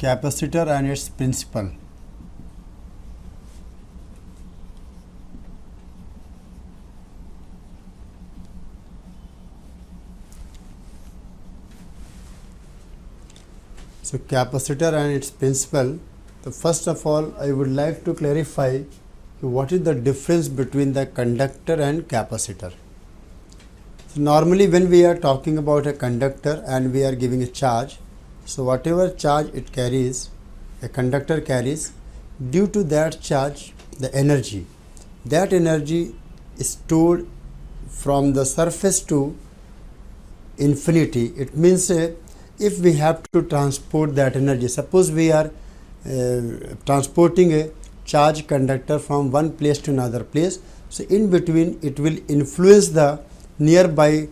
Capacitor and its principle. So capacitor and its principle. So first of all, I would like to clarify what is the difference between the conductor and capacitor. So normally when we are talking about a conductor and we are giving a charge, so whatever charge it carries, a conductor carries, due to that charge, the energy, that energy is stored from the surface to infinity. It means if we have to transport that energy, suppose we are transporting a charge conductor from one place to another place, so in between it will influence the nearby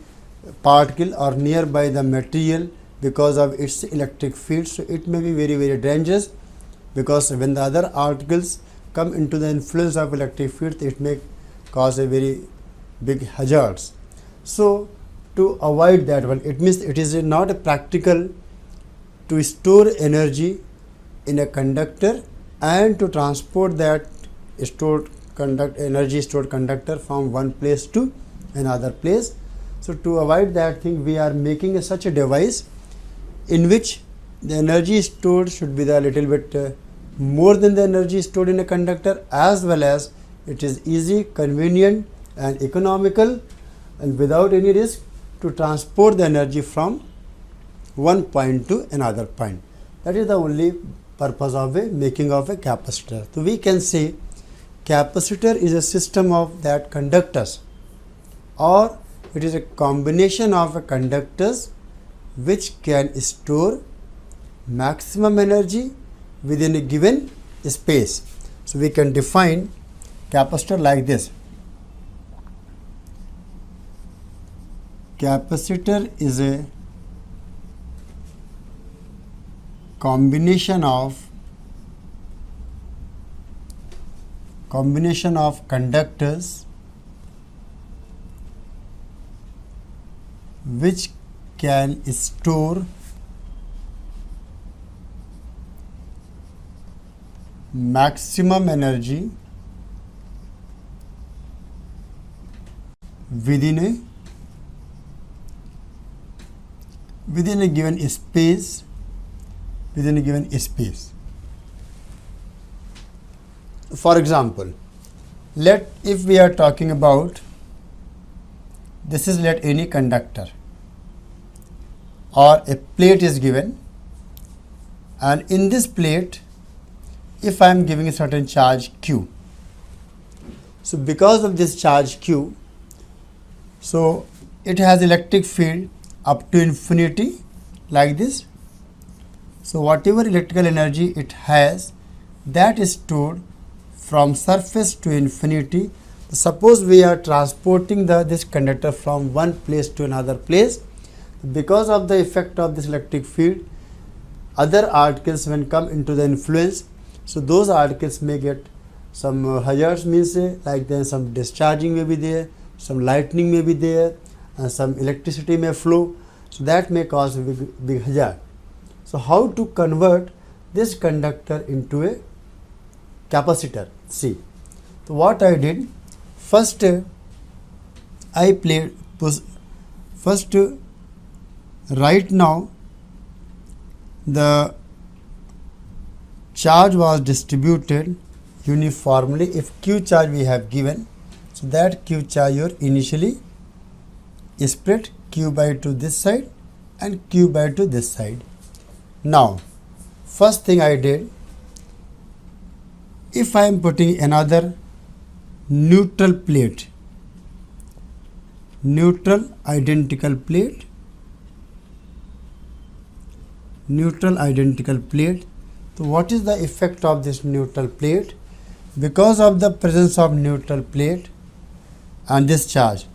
particle or nearby the material because of its electric field. So it may be very, very dangerous, because when the other articles come into the influence of electric field, it may cause a very big hazards. So to avoid that one, it means it is not practical to store energy in a conductor and to transport that energy stored conductor from one place to another place. So to avoid that thing, we are making such a device in which the energy stored should be a little bit more than the energy stored in a conductor, as well as it is easy, convenient and economical and without any risk to transport the energy from one point to another point. That is the only purpose of making of a capacitor. So we can say capacitor is a system of that conductors, or it is a combination of conductors which can store maximum energy within a given space. So we can define capacitor like this. Capacitor is a combination of conductors which can store maximum energy within a given space. For example, if we are talking about this is any conductor, or a plate is given, and in this plate if I am giving a certain charge Q, so because of this charge Q, so it has electric field up to infinity like this. So whatever electrical energy it has, that is stored from surface to infinity. Suppose we are transporting this conductor from one place to another place, because of the effect of this electric field, other articles when come into the influence, so those articles may get some hazards, means like then some discharging may be there, some lightning may be there, and some electricity may flow. So that may cause a big hazard. So how to convert this conductor into a capacitor? See, so what I did, first right now the charge was distributed uniformly. If Q charge we have given, so that Q charge initially spread Q by 2 this side and Q by 2 this side. Now first thing I did, if I am putting another neutral plate, neutral identical plate, so what is the effect of this neutral plate? Because of the presence of neutral plate and this charge,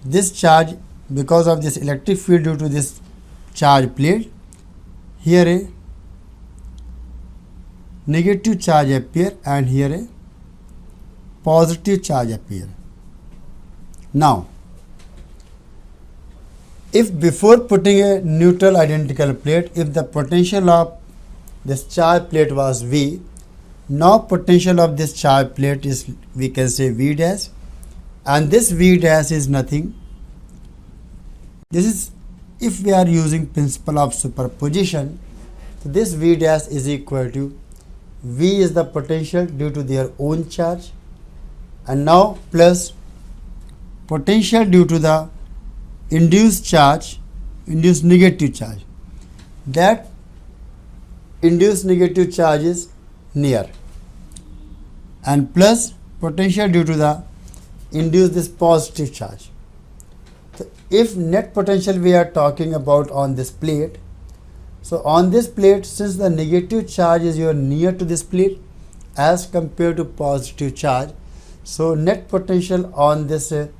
because of this electric field due to this charge plate, here a negative charge appear and here a positive charge appear. Now if before putting a neutral identical plate, if the potential of this charge plate was V. Now potential of this charge plate is, we can say, V dash, and this V dash is nothing. This is, if we are using principle of superposition, so this V dash is equal to V is the potential due to their own charge, and now plus potential due to the induced charge, induced negative charge. That induced negative charge is near, and plus potential due to the induced this positive charge. So if net potential we are talking about on this plate, so on this plate, since the negative charge is your near to this plate as compared to positive charge, so net potential on this, the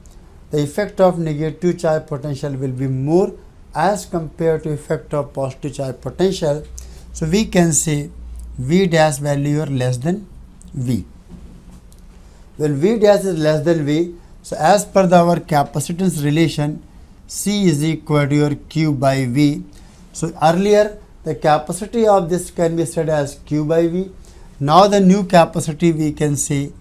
effect of negative charge potential will be more as compared to effect of positive charge potential. So we can say V dash value or less than V. When V dash is less than V, so as per our capacitance relation, C is equal to your Q by V. So earlier the capacity of this can be said as Q by V. Now the new capacity we can say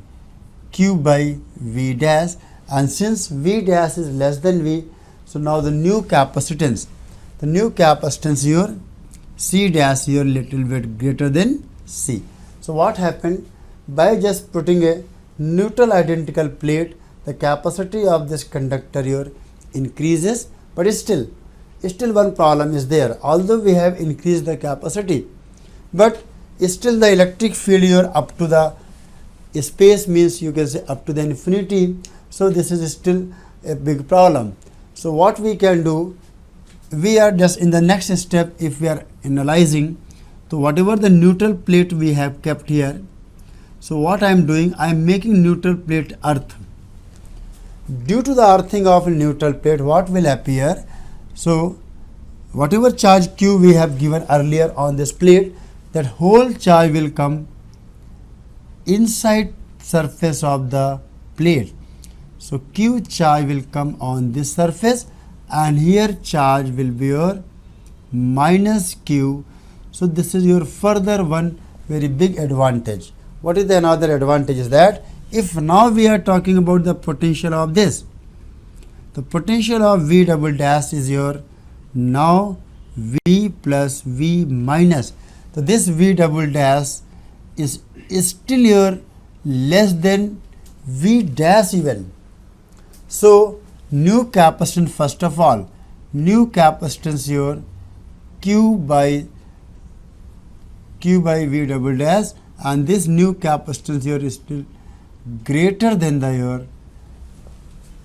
Q by V dash, and since V dash is less than V, so now the new capacitance your C dash your little bit greater than C. So what happened? By just putting a neutral identical plate, the capacity of this conductor here increases, but still one problem is there. Although we have increased the capacity, but still the electric field here up to the space, means you can say up to the infinity. So this is still a big problem. So what we can do, we are just in the next step, if we are analyzing, so whatever the neutral plate we have kept here, so what I am doing, I am making neutral plate earth. Due to the earthing of neutral plate, what will appear? So whatever charge Q we have given earlier on this plate, that whole charge will come inside surface of the plate. So Q charge will come on this surface, and here charge will be your minus Q. So this is your further one very big advantage. What is the another advantage is that if now we are talking about the potential of this, the potential of V double dash is your now V plus V minus. So this V double dash is still your less than V dash even. So new capacitance, first of all, new capacitance your Q by V double dash, and this new capacitance here is still greater than the your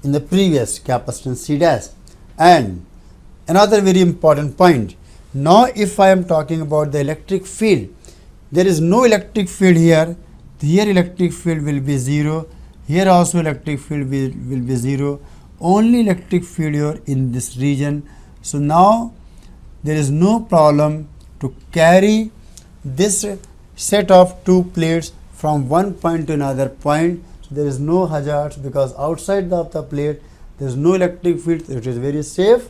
in the previous capacitance C dash. And another very important point, now if I am talking about the electric field, there is no electric field here. Here electric field will be 0, here also electric field will be 0, only electric field here in this region. So now there is no problem to carry this set of two plates from one point to another point. So there is no hazards, because outside of the plate there is no electric field. It is very safe,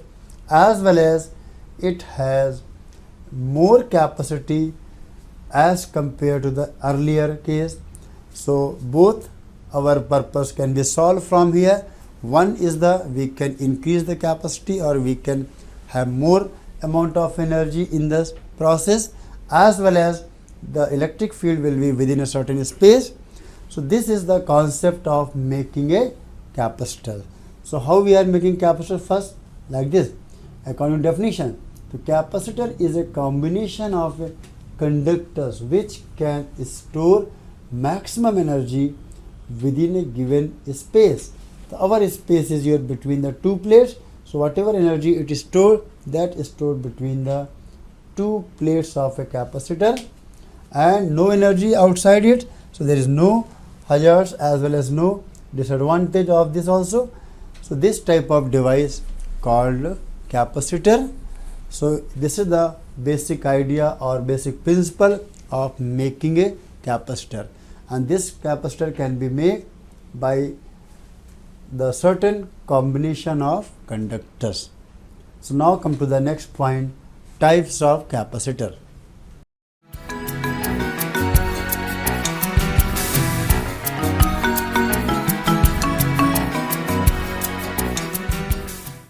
as well as it has more capacity as compared to the earlier case. So both our purpose can be solved from here. One is the we can increase the capacity, or we can have more amount of energy in this process, as well as the electric field will be within a certain space. So this is the concept of making a capacitor. So how we are making capacitor? First, like this, according to definition, the capacitor is a combination of conductors which can store maximum energy within a given space. So our space is here between the two plates. So whatever energy it is stored, that is stored between the two plates of a capacitor, and no energy outside it. So there is no hazards as well as no disadvantage of this also. So this type of device called capacitor. So this is the basic idea or basic principle of making a capacitor, and this capacitor can be made by the certain combination of conductors. So now come to the next point, types of capacitor.